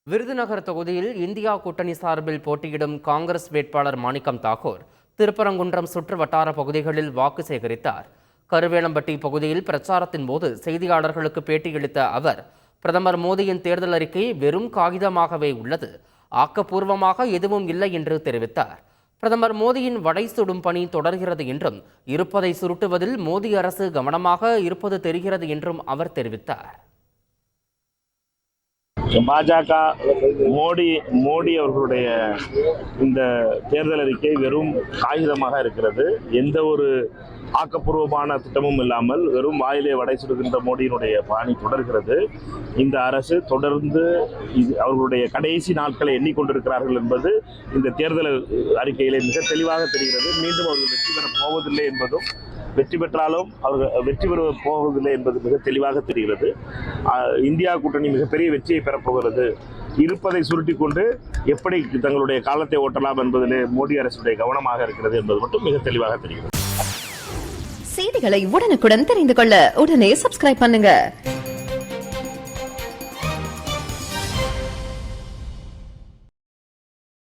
விருதுநகர் தொகுதியில் இந்தியா கூட்டணி சார்பில் போட்டியிடும் காங்கிரஸ் வேட்பாளர் மாணிக்கம் தாக்கூர் திருப்பரங்குன்றம் சுற்று வட்டார பகுதிகளில் வாக்கு சேகரித்தார். கருவேலம்பட்டி பகுதியில் பிரச்சாரத்தின் போது செய்தியாளர்களுக்கு பேட்டியளித்த அவர், பிரதமர் மோடியின் தேர்தல் அறிக்கை வெறும் காகிதமாகவே உள்ளது, ஆக்கப்பூர்வமாக எதுவும் இல்லை என்று தெரிவித்தார். பிரதமர் மோடியின் வடை சுடும் பணி தொடர்கிறது என்றும், இருப்பதை சுருட்டுவதில் மோடி அரசு கவனமாக இருப்பது தெரிகிறது என்றும் அவர் தெரிவித்தார். பாஜக மோடி அவர்களுடைய இந்த தேர்தல் அறிக்கை வெறும் காகிதமாக இருக்கிறது. எந்த ஒரு ஆக்கப்பூர்வமான திட்டமும் இல்லாமல் வெறும் வாயிலே வடை சுடுகின்ற மோடியினுடைய பாணி தொடர்கிறது. இந்த அரசு தொடர்ந்து அவர்களுடைய கடைசி நாட்களை எண்ணிக்கொண்டிருக்கிறார்கள் என்பது இந்த தேர்தல் அறிக்கையிலே மிக தெளிவாக தெரிகிறது. மீண்டும் அவர்கள் வெற்றி பெறப் போவதில்லை என்பதும், வெற்றி பெற்றாலும் அவர்கள் வெற்றி பெற போவதில்லை என்பது மிக தெளிவாக தெரிகிறது. இந்தியா கூட்டணி மிகப்பெரிய வெற்றியை பெறப்போகிறது. இருப்பதை சுருட்டி கொண்டு எப்படி தங்களுடைய காலத்தை ஓட்டலாம் என்பதிலே மோடி அரசுடைய கவனமாக இருக்கிறது என்பது மட்டும் மிக தெளிவாக தெரிகிறது. செய்திகளை உடனுக்குடன் தெரிந்து கொள்ள உடனே சப்ஸ்கிரைப் பண்ணுங்க.